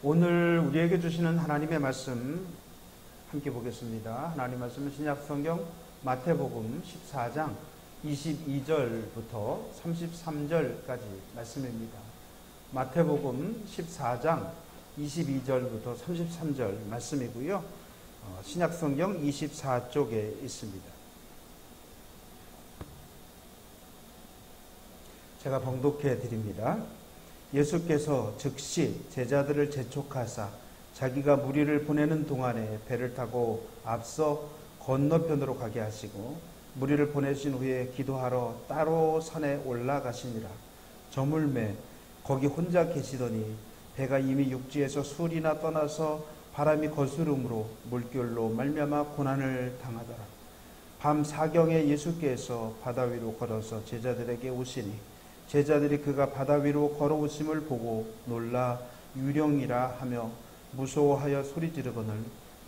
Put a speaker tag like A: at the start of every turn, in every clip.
A: 오늘 우리에게 주시는 하나님의 말씀 함께 보겠습니다. 하나님 말씀은 신약성경 마태복음 14장 22절부터 33절까지 말씀입니다. 마태복음 14장 22절부터 33절 말씀이고요. 신약성경 24쪽에 있습니다. 제가 봉독해 드립니다. 예수께서 즉시 제자들을 재촉하사 자기가 무리를 보내는 동안에 배를 타고 앞서 건너편으로 가게 하시고 무리를 보내신 후에 기도하러 따로 산에 올라가시니라. 저물매 거기 혼자 계시더니 배가 이미 육지에서 술이나 떠나서 바람이 거스름으로 물결로 말미암아 고난을 당하더라. 밤 사경에 예수께서 바다 위로 걸어서 제자들에게 오시니 제자들이 그가 바다 위로 걸어오심을 보고 놀라 유령이라 하며 무서워하여 소리 지르거늘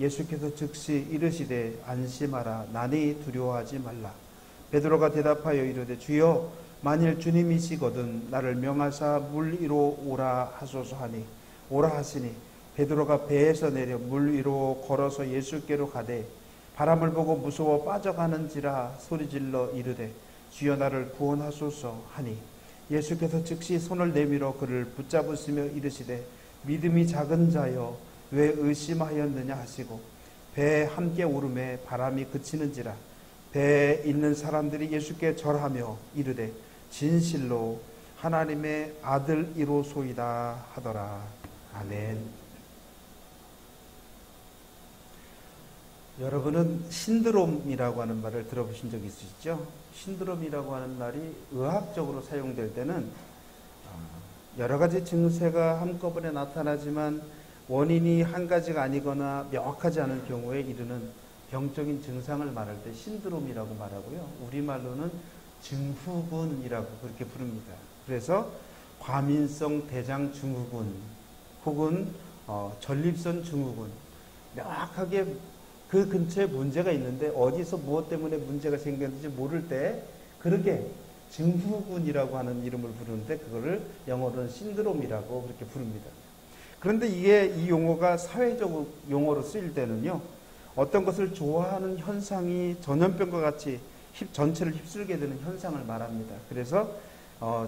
A: 예수께서 즉시 이르시되 안심하라 나니 두려워하지 말라. 베드로가 대답하여 이르되 주여 만일 주님이시거든 나를 명하사 물 위로 오라 하소서 하니 오라 하시니 베드로가 배에서 내려 물 위로 걸어서 예수께로 가되 바람을 보고 무서워 빠져가는지라 소리질러 이르되 주여 나를 구원하소서 하니 예수께서 즉시 손을 내밀어 그를 붙잡으시며 이르시되 믿음이 작은 자여 왜 의심하였느냐 하시고 배에 함께 오르매 바람이 그치는지라. 배에 있는 사람들이 예수께 절하며 이르되 진실로 하나님의 아들이로소이다 하더라. 아멘. 여러분은 신드롬이라고 하는 말을 들어보신 적 있으시죠? 신드롬이라고 하는 말이 의학적으로 사용될 때는 여러 가지 증세가 한꺼번에 나타나지만 원인이 한 가지가 아니거나 명확하지 않은 경우에 이르는 병적인 증상을 말할 때 신드롬이라고 말하고요. 우리말로는 증후군이라고 그렇게 부릅니다. 그래서 과민성 대장 증후군 혹은 전립선 증후군, 명확하게 그 근처에 문제가 있는데 어디서 무엇 때문에 문제가 생겼는지 모를 때 그렇게 증후군이라고 하는 이름을 부르는데 그거를 영어로는 신드롬이라고 그렇게 부릅니다. 그런데 이 용어가 사회적 용어로 쓰일 때는요, 어떤 것을 좋아하는 현상이 전염병과 같이 전체를 휩쓸게 되는 현상을 말합니다. 그래서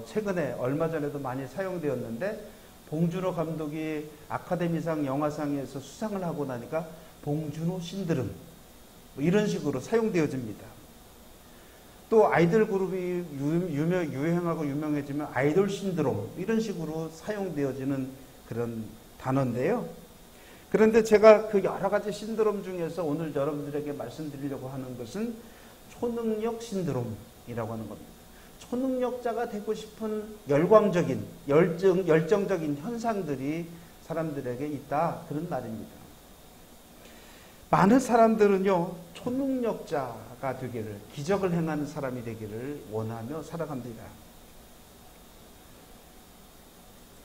A: 최근에 얼마 전에도 많이 사용되었는데 봉준호 감독이 아카데미상 영화상에서 수상을 하고 나니까 봉준호 신드롬 이런 식으로 사용되어집니다. 또 아이돌 그룹이 유행하고 유명해지면 아이돌 신드롬 이런 식으로 사용되어지는 그런 단어인데요. 그런데 제가 그 여러 가지 신드롬 중에서 오늘 여러분들에게 말씀드리려고 하는 것은 초능력 신드롬이라고 하는 겁니다. 초능력자가 되고 싶은 열광적인 열정적인 현상들이 사람들에게 있다 그런 말입니다. 많은 사람들은요, 초능력자가 되기를, 기적을 행하는 사람이 되기를 원하며 살아갑니다.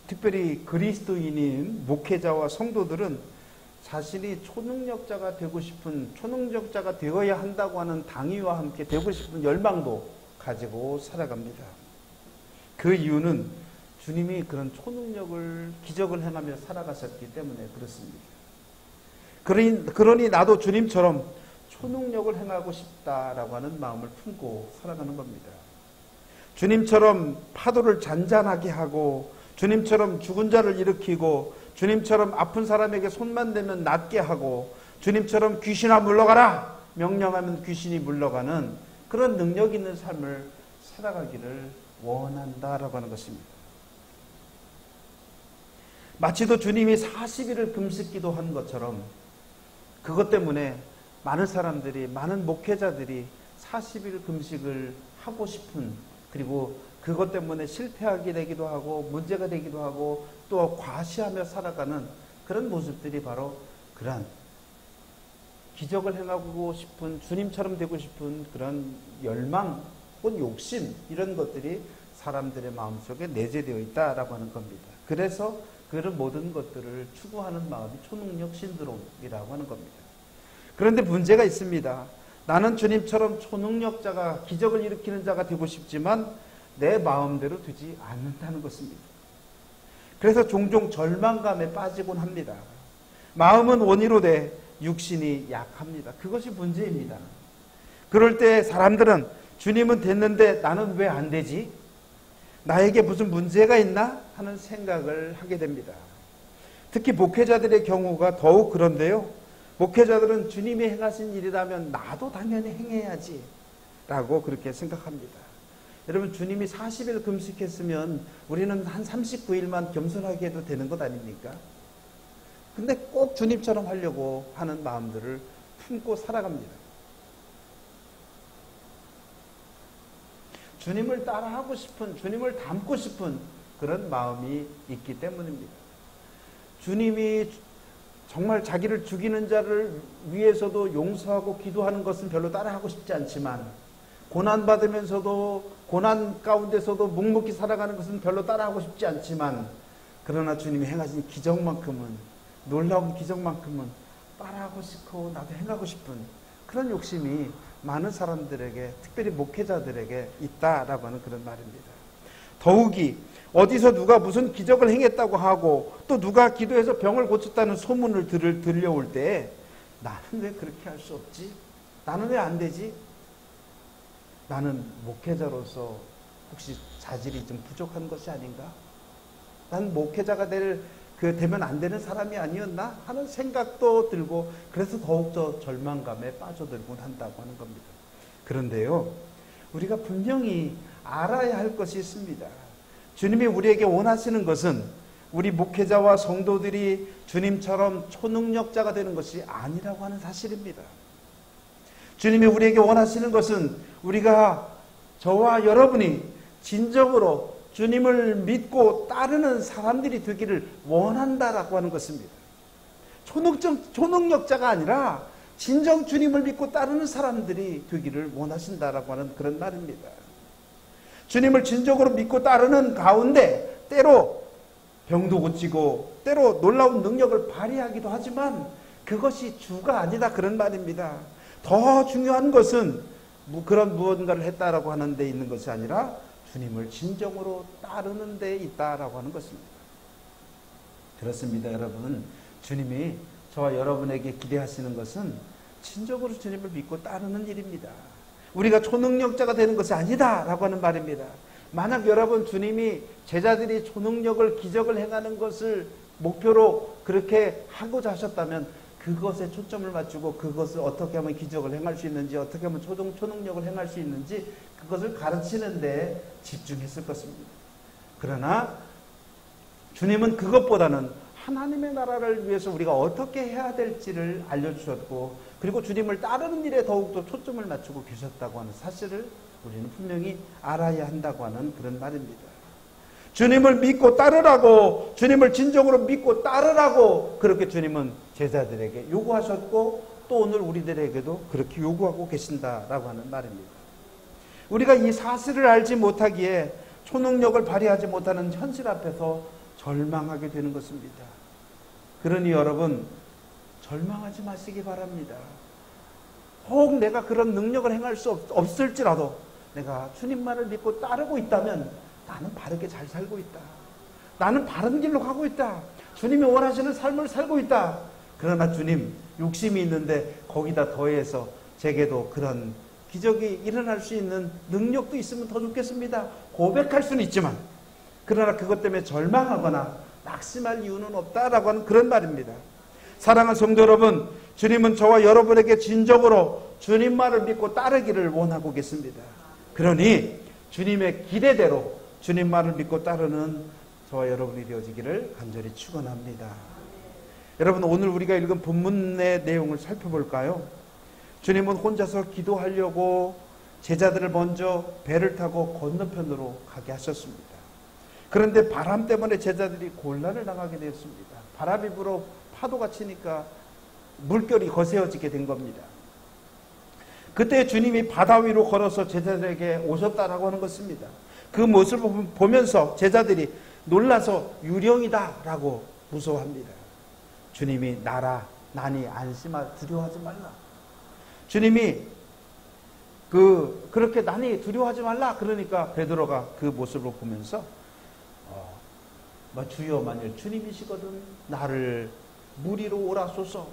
A: 특별히 그리스도인인 목회자와 성도들은 자신이 초능력자가 되고 싶은, 초능력자가 되어야 한다고 하는 당위와 함께 되고 싶은 열망도 가지고 살아갑니다. 그 이유는 주님이 그런 초능력을, 기적을 행하며 살아가셨기 때문에 그렇습니다. 그러니 나도 주님처럼 초능력을 행하고 싶다라고 하는 마음을 품고 살아가는 겁니다. 주님처럼 파도를 잔잔하게 하고, 주님처럼 죽은 자를 일으키고, 주님처럼 아픈 사람에게 손만 대면 낫게 하고, 주님처럼 귀신아 물러가라 명령하면 귀신이 물러가는 그런 능력 있는 삶을 살아가기를 원한다라고 하는 것입니다. 마치도 주님이 40일을 금식 기도한 것처럼 그것 때문에 많은 사람들이, 많은 목회자들이 40일 금식을 하고 싶은, 그리고 그것 때문에 실패하게 되기도 하고 문제가 되기도 하고 또 과시하며 살아가는 그런 모습들이 바로 그러한 기적을 행하고 싶은, 주님처럼 되고 싶은 그런 열망 혹은 욕심, 이런 것들이 사람들의 마음속에 내재되어 있다라고 하는 겁니다. 그래서 그런 모든 것들을 추구하는 마음이 초능력 신드롬이라고 하는 겁니다. 그런데 문제가 있습니다. 나는 주님처럼 초능력자가, 기적을 일으키는 자가 되고 싶지만 내 마음대로 되지 않는다는 것입니다. 그래서 종종 절망감에 빠지곤 합니다. 마음은 원이로 돼 육신이 약합니다. 그것이 문제입니다. 그럴 때 사람들은 주님은 됐는데 나는 왜 안 되지? 나에게 무슨 문제가 있나? 하는 생각을 하게 됩니다. 특히 목회자들의 경우가 더욱 그런데요. 목회자들은 주님이 행하신 일이라면 나도 당연히 행해야지 라고 그렇게 생각합니다. 여러분, 주님이 40일 금식했으면 우리는 한 39일만 겸손하게 해도 되는 것 아닙니까? 근데 꼭 주님처럼 하려고 하는 마음들을 품고 살아갑니다. 주님을 따라하고 싶은, 주님을 닮고 싶은 그런 마음이 있기 때문입니다. 주님이 정말 자기를 죽이는 자를 위해서도 용서하고 기도하는 것은 별로 따라하고 싶지 않지만, 고난받으면서도 고난 가운데서도 묵묵히 살아가는 것은 별로 따라하고 싶지 않지만, 그러나 주님이 행하신 기적만큼은, 놀라운 기적만큼은 따라하고 싶고 나도 행하고 싶은 그런 욕심이 많은 사람들에게, 특별히 목회자들에게 있다라고 하는 그런 말입니다. 더욱이 어디서 누가 무슨 기적을 행했다고 하고 또 누가 기도해서 병을 고쳤다는 소문을 들려올 때 나는 왜 그렇게 할 수 없지? 나는 왜 안 되지? 나는 목회자로서 혹시 자질이 좀 부족한 것이 아닌가? 난 목회자가 되면 안 되는 사람이 아니었나? 하는 생각도 들고, 그래서 더욱더 절망감에 빠져들곤 한다고 하는 겁니다. 그런데요, 우리가 분명히 알아야 할 것이 있습니다. 주님이 우리에게 원하시는 것은 우리 목회자와 성도들이 주님처럼 초능력자가 되는 것이 아니라고 하는 사실입니다. 주님이 우리에게 원하시는 것은 우리가, 저와 여러분이 진정으로 주님을 믿고 따르는 사람들이 되기를 원한다라고 하는 것입니다. 초능력자가 아니라 진정 주님을 믿고 따르는 사람들이 되기를 원하신다라고 하는 그런 말입니다. 주님을 진정으로 믿고 따르는 가운데 때로 병도 고치고 때로 놀라운 능력을 발휘하기도 하지만 그것이 주가 아니다, 그런 말입니다. 더 중요한 것은 그런 무언가를 했다라고 하는 데 있는 것이 아니라 주님을 진정으로 따르는 데 있다라고 하는 것입니다. 그렇습니다, 여러분. 주님이 저와 여러분에게 기대하시는 것은 진정으로 주님을 믿고 따르는 일입니다. 우리가 초능력자가 되는 것이 아니다라고 하는 말입니다. 만약 여러분, 주님이 제자들이 초능력을, 기적을 행하는 것을 목표로 그렇게 하고자 하셨다면 그것에 초점을 맞추고 그것을 어떻게 하면 기적을 행할 수 있는지, 어떻게 하면 초능력을 행할 수 있는지 그것을 가르치는 데 집중했을 것입니다. 그러나 주님은 그것보다는 하나님의 나라를 위해서 우리가 어떻게 해야 될지를 알려주셨고, 그리고 주님을 따르는 일에 더욱더 초점을 맞추고 계셨다고 하는 사실을 우리는 분명히 알아야 한다고 하는 그런 말입니다. 주님을 믿고 따르라고, 주님을 진정으로 믿고 따르라고 그렇게 주님은 제자들에게 요구하셨고, 또 오늘 우리들에게도 그렇게 요구하고 계신다라고 하는 말입니다. 우리가 이 사실을 알지 못하기에 초능력을 발휘하지 못하는 현실 앞에서 절망하게 되는 것입니다. 그러니 여러분, 절망하지 마시기 바랍니다. 혹 내가 그런 능력을 행할 수 없을지라도 내가 주님만을 믿고 따르고 있다면 나는 바르게 잘 살고 있다. 나는 바른 길로 가고 있다. 주님이 원하시는 삶을 살고 있다. 그러나 주님, 욕심이 있는데 거기다 더해서 제게도 그런 기적이 일어날 수 있는 능력도 있으면 더 좋겠습니다. 고백할 수는 있지만, 그러나 그것 때문에 절망하거나 낙심할 이유는 없다라고 하는 그런 말입니다. 사랑하는 성도 여러분, 주님은 저와 여러분에게 진정으로 주님만을 믿고 따르기를 원하고 계십니다. 그러니 주님의 기대대로 주님만을 믿고 따르는 저와 여러분이 되어지기를 간절히 축원합니다. 여러분, 오늘 우리가 읽은 본문의 내용을 살펴볼까요? 주님은 혼자서 기도하려고 제자들을 먼저 배를 타고 건너편으로 가게 하셨습니다. 그런데 바람 때문에 제자들이 곤란을 당하게 되었습니다. 바람이 불어 파도가 치니까 물결이 거세어지게 된 겁니다. 그때 주님이 바다 위로 걸어서 제자들에게 오셨다라고 하는 것입니다. 그 모습을 보면서 제자들이 놀라서 유령이다라고 무서워합니다. 주님이 나니 안심하, 두려워하지 말라. 주님이 그렇게 나니 두려워하지 말라. 그러니까 베드로가 그 모습을 보면서 주여, 만일 주님이시거든 나를 물 위로 오라소서.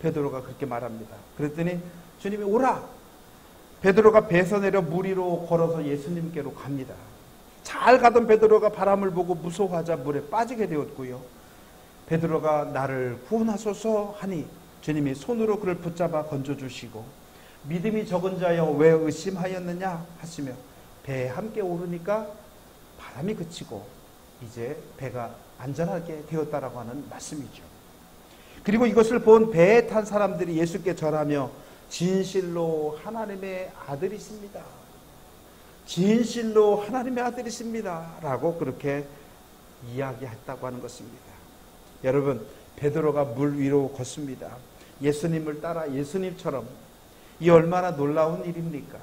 A: 베드로가 그렇게 말합니다. 그랬더니 주님이 오라. 베드로가 배에서 내려 물 위로 걸어서 예수님께로 갑니다. 잘 가던 베드로가 바람을 보고 무서워하자 물에 빠지게 되었고요. 베드로가 나를 구원하소서 하니 주님이 손으로 그를 붙잡아 건져주시고 믿음이 적은 자여 왜 의심하였느냐 하시며 배에 함께 오르니까 바람이 그치고 이제 배가 안전하게 되었다라고 하는 말씀이죠. 그리고 이것을 본 배에 탄 사람들이 예수께 절하며 진실로 하나님의 아들이십니다. 진실로 하나님의 아들이십니다. 라고 그렇게 이야기했다고 하는 것입니다. 여러분, 베드로가 물 위로 걷습니다. 예수님을 따라 예수님처럼. 이 얼마나 놀라운 일입니까?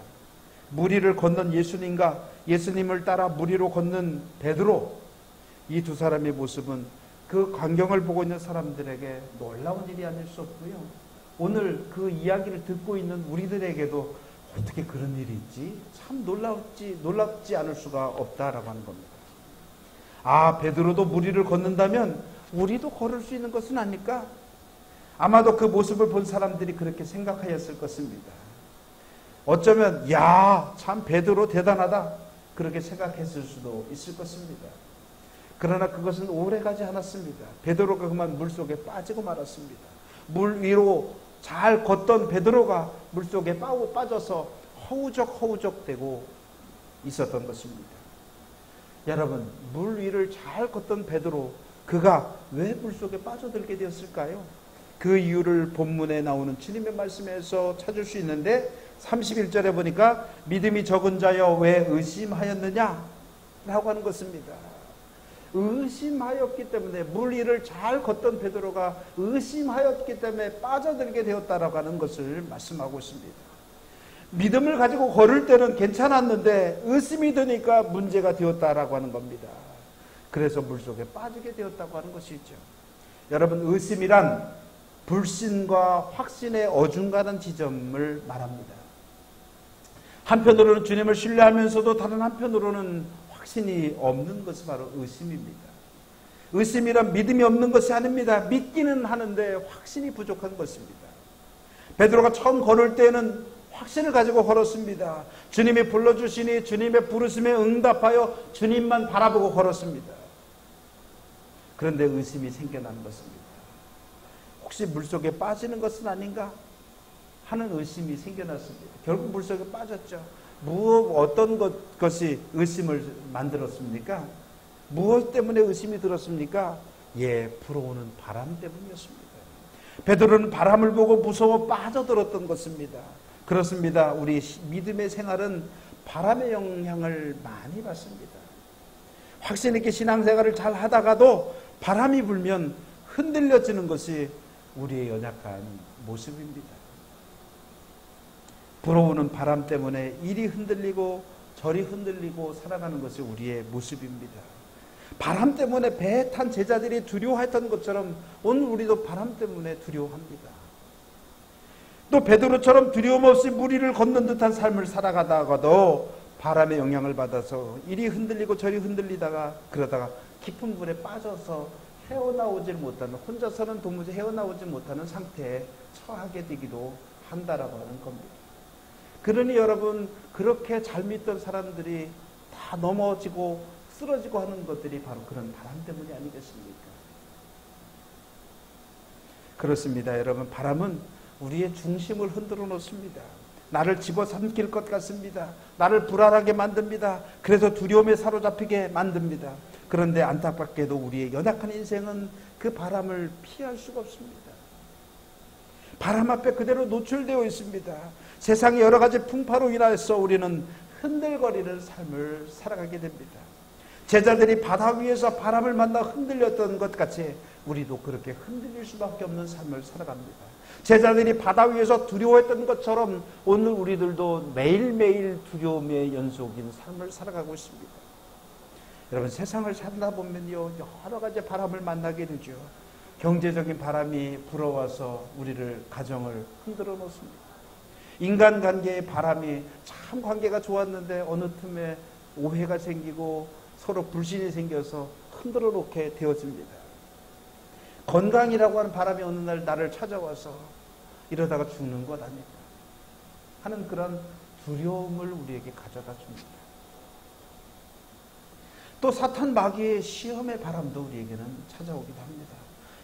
A: 물 위를 걷는 예수님과 예수님을 따라 물 위로 걷는 베드로, 이 두 사람의 모습은 그 광경을 보고 있는 사람들에게 놀라운 일이 아닐 수 없고요. 오늘 그 이야기를 듣고 있는 우리들에게도 어떻게 그런 일이 있지? 참 놀랍지 않을 수가 없다라고 하는 겁니다. 아, 베드로도 물 위를 걷는다면 우리도 걸을 수 있는 것은 아닐까? 아마도 그 모습을 본 사람들이 그렇게 생각하였을 것입니다. 어쩌면 야, 참 베드로 대단하다 그렇게 생각했을 수도 있을 것입니다. 그러나 그것은 오래가지 않았습니다. 베드로가 그만 물속에 빠지고 말았습니다. 물 위로 잘 걷던 베드로가 물속에 빠져서 허우적허우적 되고 있었던 것입니다. 여러분, 물 위를 잘 걷던 베드로, 그가 왜 물속에 빠져들게 되었을까요? 그 이유를 본문에 나오는 주님의 말씀에서 찾을 수 있는데 31절에 보니까 믿음이 적은 자여 왜 의심하였느냐 라고 하는 것입니다. 의심하였기 때문에, 물 위를 잘 걷던 베드로가 의심하였기 때문에 빠져들게 되었다라고 하는 것을 말씀하고 있습니다. 믿음을 가지고 걸을 때는 괜찮았는데 의심이 드니까 문제가 되었다라고 하는 겁니다. 그래서 물속에 빠지게 되었다고 하는 것이죠. 여러분, 의심이란 불신과 확신의 어중간한 지점을 말합니다. 한편으로는 주님을 신뢰하면서도 다른 한편으로는 확신이 없는 것이 바로 의심입니다. 의심이란 믿음이 없는 것이 아닙니다. 믿기는 하는데 확신이 부족한 것입니다. 베드로가 처음 걸을 때는 확신을 가지고 걸었습니다. 주님이 불러주시니 주님의 부르심에 응답하여 주님만 바라보고 걸었습니다. 그런데 의심이 생겨난 것입니다. 혹시 물속에 빠지는 것은 아닌가 하는 의심이 생겨났습니다. 결국 물속에 빠졌죠. 어떤 것이 의심을 만들었습니까? 무엇 때문에 의심이 들었습니까? 불어오는 바람 때문이었습니다. 베드로는 바람을 보고 무서워 빠져들었던 것입니다. 그렇습니다. 우리 믿음의 생활은 바람의 영향을 많이 받습니다. 확신 있게 신앙생활을 잘 하다가도 바람이 불면 흔들려지는 것이 우리의 연약한 모습입니다. 불어오는 바람 때문에 이리 흔들리고 저리 흔들리고 살아가는 것이 우리의 모습입니다. 바람 때문에 배에 탄 제자들이 두려워했던 것처럼 오늘 우리도 바람 때문에 두려워합니다. 또 베드로처럼 두려움 없이 물 위를 걷는 듯한 삶을 살아가다가도 바람의 영향을 받아서 이리 흔들리고 저리 흔들리다가 그러다가 깊은 물에 빠져서 헤어나오질 못하는, 혼자서는 도무지 헤어나오지 못하는 상태에 처하게 되기도 한다라고 하는 겁니다. 그러니 여러분, 그렇게 잘 믿던 사람들이 다 넘어지고 쓰러지고 하는 것들이 바로 그런 바람 때문이 아니겠습니까? 그렇습니다. 여러분, 바람은 우리의 중심을 흔들어 놓습니다. 나를 집어삼킬 것 같습니다. 나를 불안하게 만듭니다. 그래서 두려움에 사로잡히게 만듭니다. 그런데 안타깝게도 우리의 연약한 인생은 그 바람을 피할 수가 없습니다. 바람 앞에 그대로 노출되어 있습니다. 세상의 여러 가지 풍파로 인해서 우리는 흔들거리는 삶을 살아가게 됩니다. 제자들이 바다 위에서 바람을 만나 흔들렸던 것 같이 우리도 그렇게 흔들릴 수밖에 없는 삶을 살아갑니다. 제자들이 바다 위에서 두려워했던 것처럼 오늘 우리들도 매일매일 두려움의 연속인 삶을 살아가고 있습니다. 여러분, 세상을 살다 보면요, 여러 가지 바람을 만나게 되죠. 경제적인 바람이 불어와서 우리를, 가정을 흔들어 놓습니다. 인간관계의 바람이, 참 관계가 좋았는데 어느 틈에 오해가 생기고 서로 불신이 생겨서 흔들어 놓게 되어집니다. 건강이라고 하는 바람이 어느 날 나를 찾아와서 이러다가 죽는 것 아닐까 하는 그런 두려움을 우리에게 가져다 줍니다. 또 사탄 마귀의 시험의 바람도 우리에게는 찾아오기도 합니다.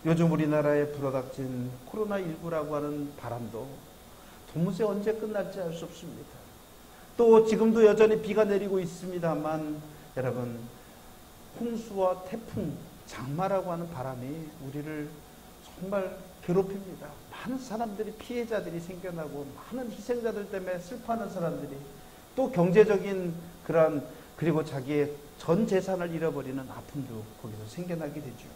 A: 요즘 우리나라에 불어닥친 코로나19라고 하는 바람도 도무지 언제 끝날지 알 수 없습니다. 또 지금도 여전히 비가 내리고 있습니다만 여러분, 홍수와 태풍, 장마라고 하는 바람이 우리를 정말 괴롭힙니다. 많은 사람들이, 피해자들이 생겨나고 많은 희생자들 때문에 슬퍼하는 사람들이, 또 경제적인 그런, 그리고 자기의 전 재산을 잃어버리는 아픔도 거기서 생겨나게 되죠.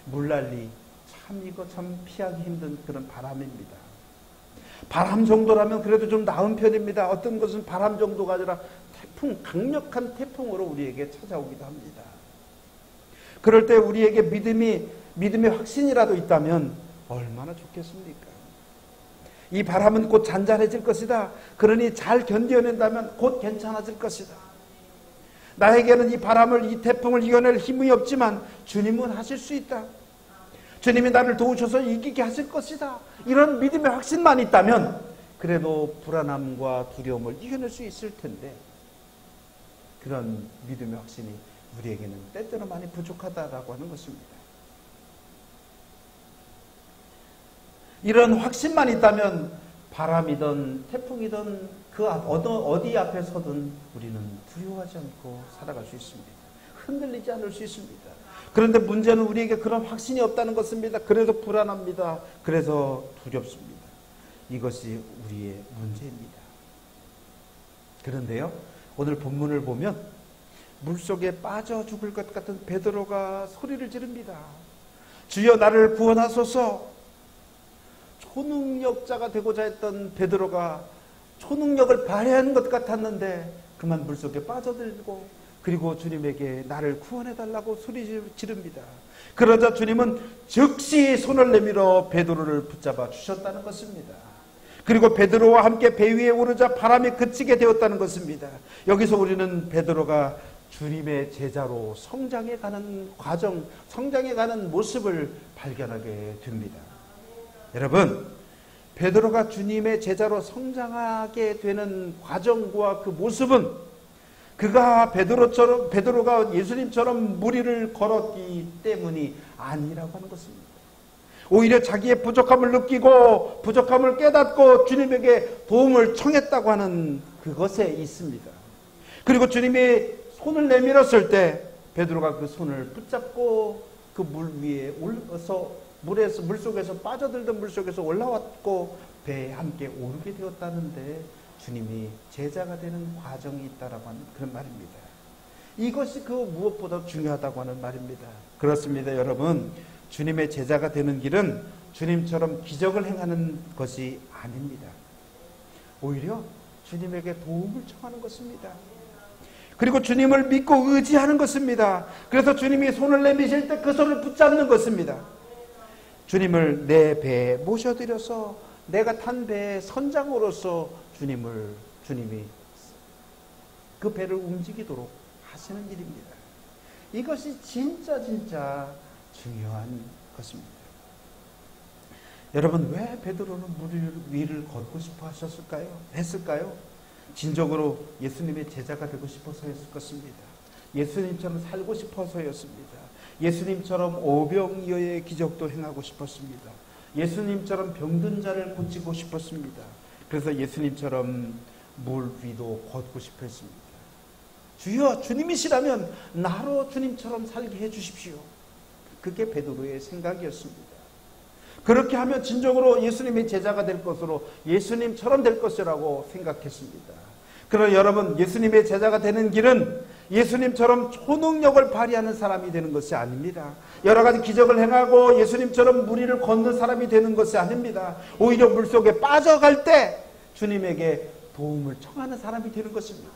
A: 물난리, 참 이거 참 피하기 힘든 그런 바람입니다. 바람 정도라면 그래도 좀 나은 편입니다. 어떤 것은 바람 정도가 아니라 태풍, 강력한 태풍으로 우리에게 찾아오기도 합니다. 그럴 때 우리에게 믿음의 확신이라도 있다면 얼마나 좋겠습니까? 이 바람은 곧 잔잔해질 것이다. 그러니 잘 견뎌낸다면 곧 괜찮아질 것이다. 나에게는 이 바람을, 이 태풍을 이겨낼 힘이 없지만 주님은 하실 수 있다. 주님이 나를 도우셔서 이기게 하실 것이다. 이런 믿음의 확신만 있다면 그래도 불안함과 두려움을 이겨낼 수 있을 텐데, 그런 믿음의 확신이 우리에게는 때때로 많이 부족하다라고 하는 것입니다. 이런 확신만 있다면 바람이든 태풍이든 그 어디 앞에 서든 우리는 두려워하지 않고 살아갈 수 있습니다. 흔들리지 않을 수 있습니다. 그런데 문제는 우리에게 그런 확신이 없다는 것입니다. 그래서 불안합니다. 그래서 두렵습니다. 이것이 우리의 문제입니다. 그런데요, 오늘 본문을 보면 물속에 빠져 죽을 것 같은 베드로가 소리를 지릅니다. 주여 나를 구원하소서. 초능력자가 되고자 했던 베드로가 초능력을 발휘한 것 같았는데 그만 물속에 빠져들고, 그리고 주님에게 나를 구원해달라고 소리 지릅니다. 그러자 주님은 즉시 손을 내밀어 베드로를 붙잡아 주셨다는 것입니다. 그리고 베드로와 함께 배 위에 오르자 바람이 그치게 되었다는 것입니다. 여기서 우리는 베드로가 주님의 제자로 성장해 가는 과정, 성장해 가는 모습을 발견하게 됩니다. 여러분, 베드로가 주님의 제자로 성장하게 되는 과정과 그 모습은 그가 베드로가 예수님처럼 무리를 걸었기 때문이 아니라고 하는 것입니다. 오히려 자기의 부족함을 느끼고 부족함을 깨닫고 주님에게 도움을 청했다고 하는 그것에 있습니다. 그리고 주님이 손을 내밀었을 때 베드로가 그 손을 붙잡고 그 물 위에 올라서 물속에서 빠져들던 물속에서 올라왔고 배에 함께 오르게 되었다는데, 주님이 제자가 되는 과정이 있다라고 하는 그런 말입니다. 이것이 그 무엇보다 중요하다고 하는 말입니다. 그렇습니다, 여러분. 주님의 제자가 되는 길은 주님처럼 기적을 행하는 것이 아닙니다. 오히려 주님에게 도움을 청하는 것입니다. 그리고 주님을 믿고 의지하는 것입니다. 그래서 주님이 손을 내미실 때 그 손을 붙잡는 것입니다. 주님을 내 배에 모셔드려서 내가 탄 배의 선장으로서 주님이 그 배를 움직이도록 하시는 일입니다. 이것이 진짜 중요한 것입니다. 여러분, 왜 베드로는 물 위를 걷고 싶어 했을까요? 진정으로 예수님의 제자가 되고 싶어서였을 것입니다. 예수님처럼 살고 싶어서였습니다. 예수님처럼 오병이어의 기적도 행하고 싶었습니다. 예수님처럼 병든 자를 고치고 싶었습니다. 그래서 예수님처럼 물 위도 걷고 싶어 했습니다. 주여, 주님이시라면 나로 주님처럼 살게 해주십시오. 그게 베드로의 생각이었습니다. 그렇게 하면 진정으로 예수님의 제자가 될 것으로, 예수님처럼 될 것이라고 생각했습니다. 그러나 여러분, 예수님의 제자가 되는 길은 예수님처럼 초능력을 발휘하는 사람이 되는 것이 아닙니다. 여러 가지 기적을 행하고 예수님처럼 무리를 걷는 사람이 되는 것이 아닙니다. 오히려 물속에 빠져갈 때 주님에게 도움을 청하는 사람이 되는 것입니다.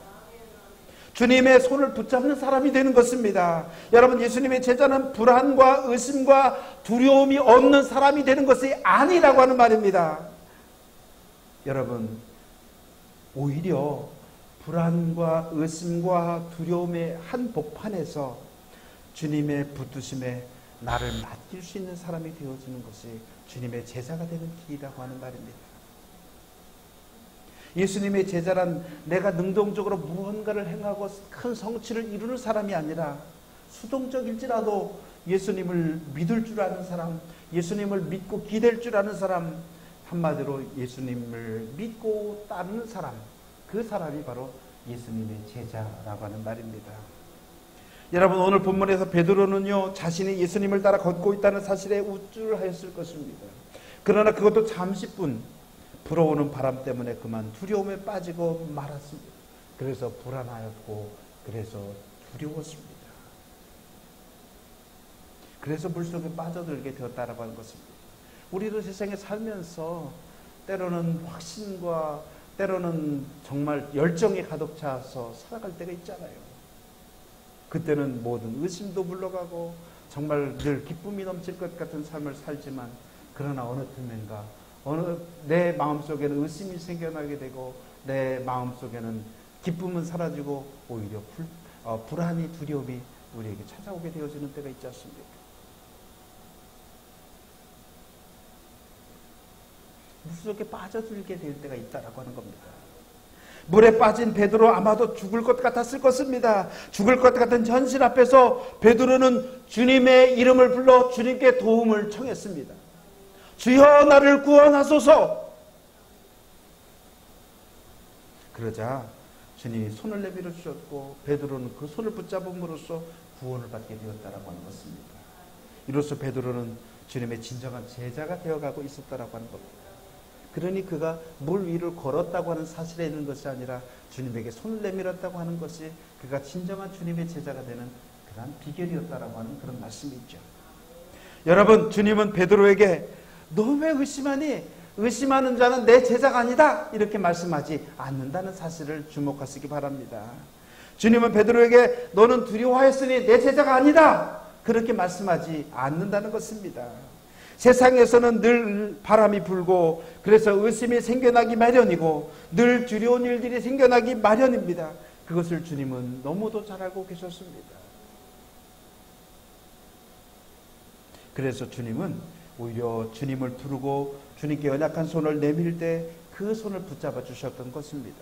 A: 주님의 손을 붙잡는 사람이 되는 것입니다. 여러분, 예수님의 제자는 불안과 의심과 두려움이 없는 사람이 되는 것이 아니라고 하는 말입니다. 여러분, 오히려 불안과 의심과 두려움의 한복판에서 주님의 붙드심에 나를 맡길 수 있는 사람이 되어지는 것이 주님의 제자가 되는 길이라고 하는 말입니다. 예수님의 제자란 내가 능동적으로 무언가를 행하고 큰 성취를 이루는 사람이 아니라 수동적일지라도 예수님을 믿을 줄 아는 사람, 예수님을 믿고 기댈 줄 아는 사람, 한마디로 예수님을 믿고 따르는 사람, 그 사람이 바로 예수님의 제자라고 하는 말입니다. 여러분, 오늘 본문에서 베드로는요, 자신이 예수님을 따라 걷고 있다는 사실에 우쭐하였을 것입니다. 그러나 그것도 잠시뿐 불어오는 바람 때문에 그만 두려움에 빠지고 말았습니다. 그래서 불안하였고, 그래서 두려웠습니다. 그래서 물속에 빠져들게 되었다라고 하는 것입니다. 우리도 세상에 살면서 때로는 확신과 때로는 정말 열정이 가득 차서 살아갈 때가 있잖아요. 그때는 모든 의심도 물러가고 정말 늘 기쁨이 넘칠 것 같은 삶을 살지만, 그러나 어느 틈엔가 내 마음속에는 의심이 생겨나게 되고 내 마음속에는 기쁨은 사라지고 오히려 불안이, 두려움이 우리에게 찾아오게 되어지는 때가 있지 않습니까? 물속에 빠져들게 될 때가 있다라고 하는 겁니다. 물에 빠진 베드로 아마도 죽을 것 같았을 것입니다. 죽을 것 같은 현실 앞에서 베드로는 주님의 이름을 불러 주님께 도움을 청했습니다. 주여 나를 구원하소서. 그러자 주님이 손을 내밀어 주셨고 베드로는 그 손을 붙잡음으로써 구원을 받게 되었다라고 하는 것입니다. 이로써 베드로는 주님의 진정한 제자가 되어가고 있었다라고 하는 겁니다. 그러니 그가 물 위를 걸었다고 하는 사실에 있는 것이 아니라 주님에게 손을 내밀었다고 하는 것이 그가 진정한 주님의 제자가 되는 그런 비결이었다라고 하는 그런 말씀이 있죠. 여러분, 주님은 베드로에게 너 왜 의심하니? 의심하는 자는 내 제자가 아니다, 이렇게 말씀하지 않는다는 사실을 주목하시기 바랍니다. 주님은 베드로에게 너는 두려워하였으니 내 제자가 아니다, 그렇게 말씀하지 않는다는 것입니다. 세상에서는 늘 바람이 불고 그래서 의심이 생겨나기 마련이고 늘 두려운 일들이 생겨나기 마련입니다. 그것을 주님은 너무도 잘 알고 계셨습니다. 그래서 주님은 오히려 주님을 부르고 주님께 연약한 손을 내밀 때 그 손을 붙잡아 주셨던 것입니다.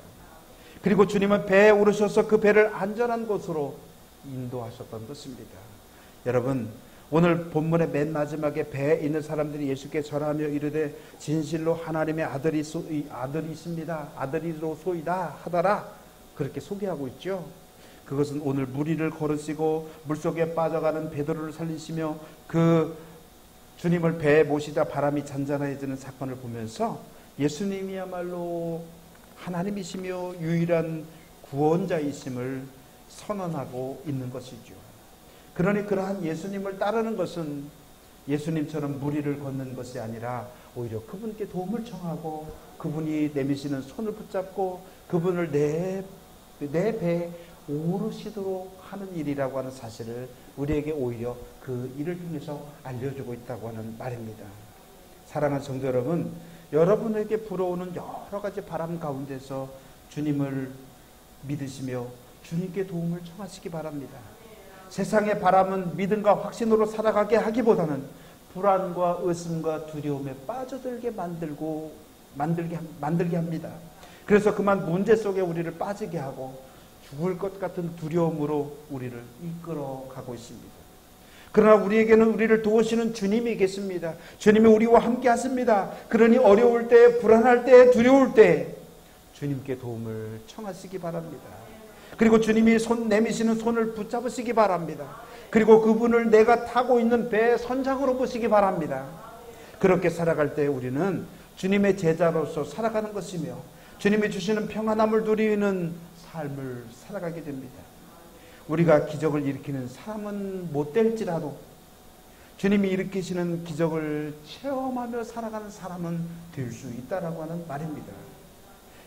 A: 그리고 주님은 배에 오르셔서 그 배를 안전한 곳으로 인도하셨던 것입니다. 여러분, 오늘 본문의 맨 마지막에 배에 있는 사람들이 예수께 절하며 이르되 진실로 하나님의 아들이십니다. 아들이로소이다 하더라, 그렇게 소개하고 있죠. 그것은 오늘 무리를 걸으시고 물속에 빠져가는 베드로를 살리시며 그 주님을 배에 모시다 바람이 잔잔해지는 사건을 보면서 예수님이야말로 하나님이시며 유일한 구원자이심을 선언하고 있는 것이죠. 그러니 그러한 예수님을 따르는 것은 예수님처럼 무리를 걷는 것이 아니라 오히려 그분께 도움을 청하고 그분이 내미시는 손을 붙잡고 그분을 내 배에 오르시도록 하는 일이라고 하는 사실을 우리에게 오히려 그 일을 통해서 알려주고 있다고 하는 말입니다. 사랑하는 성도 여러분, 여러분에게 불어오는 여러 가지 바람 가운데서 주님을 믿으시며 주님께 도움을 청하시기 바랍니다. 세상의 바람은 믿음과 확신으로 살아가게 하기보다는 불안과 의심과 두려움에 빠져들게 만들게 합니다. 그래서 그만 문제 속에 우리를 빠지게 하고 죽을 것 같은 두려움으로 우리를 이끌어가고 있습니다. 그러나 우리에게는 우리를 도우시는 주님이 계십니다. 주님이 우리와 함께 하십니다. 그러니 어려울 때, 불안할 때, 두려울 때 주님께 도움을 청하시기 바랍니다. 그리고 주님이 내미시는 손을 붙잡으시기 바랍니다. 그리고 그분을 내가 타고 있는 배의 선장으로 보시기 바랍니다. 그렇게 살아갈 때 우리는 주님의 제자로서 살아가는 것이며 주님이 주시는 평안함을 누리는 삶을 살아가게 됩니다. 우리가 기적을 일으키는 사람은 못 될지라도 주님이 일으키시는 기적을 체험하며 살아가는 사람은 될 수 있다라고 하는 말입니다.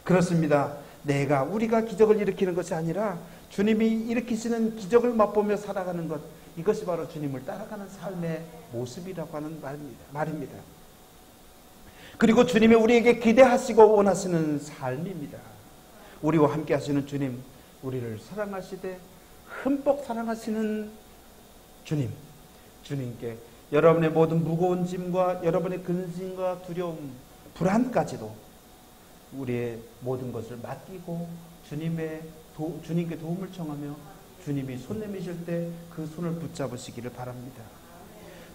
A: 그렇습니다. 우리가 기적을 일으키는 것이 아니라 주님이 일으키시는 기적을 맛보며 살아가는 것, 이것이 바로 주님을 따라가는 삶의 모습이라고 하는 말입니다. 그리고 주님이 우리에게 기대하시고 원하시는 삶입니다. 우리와 함께 하시는 주님, 우리를 사랑하시되 흠뻑 사랑하시는 주님께 여러분의 모든 무거운 짐과 여러분의 근심과 두려움, 불안까지도 우리의 모든 것을 맡기고 주님께 도움을 청하며 주님이 손 내미실 때 그 손을 붙잡으시기를 바랍니다.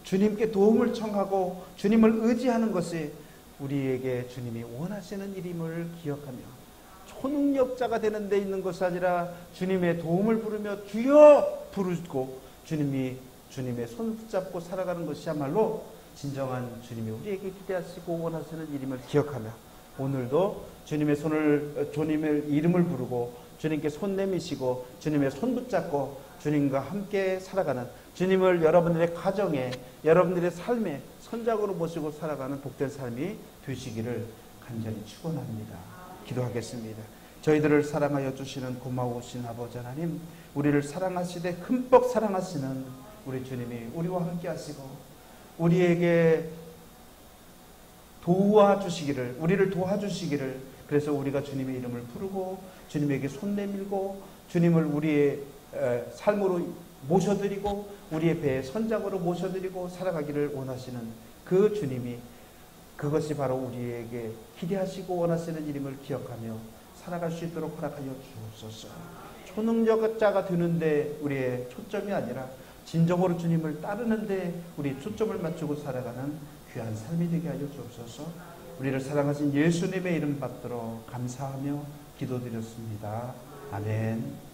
A: 주님께 도움을 청하고 주님을 의지하는 것이 우리에게 주님이 원하시는 일임을 기억하며 초능력자가 되는 데 있는 것이 아니라 주님의 도움을 부르며 주여 부르고 주님의 손을 붙잡고 살아가는 것이야말로 진정한 주님이 우리에게 기대하시고 원하시는 일임을 기억하며 오늘도 주님의 이름을 부르고 주님께 손 내미시고 주님의 손 붙잡고 주님과 함께 살아가는 주님을 여러분들의 가정에 여러분들의 삶에 선작으로 모시고 살아가는 복된 삶이 되시기를 간절히 축원합니다. 기도하겠습니다. 저희들을 사랑하여 주시는 고마우신 아버지 하나님, 우리를 사랑하시되 흠뻑 사랑하시는 우리 주님이 우리와 함께 하시고 우리에게 우리를 도와주시기를, 그래서 우리가 주님의 이름을 부르고 주님에게 손 내밀고 주님을 우리의 삶으로 모셔드리고 우리의 배의 선장으로 모셔드리고 살아가기를 원하시는 그 주님이, 그것이 바로 우리에게 기대하시고 원하시는 일임을 기억하며 살아갈 수 있도록 허락하여 주옵소서. 초능력자가 되는데 우리의 초점이 아니라 진정으로 주님을 따르는데 우리 초점을 맞추고 살아가는 귀한 삶이 되게 하여 주옵소서. 우리를 사랑하신 예수님의 이름 받들어 감사하며 기도드렸습니다. 아멘.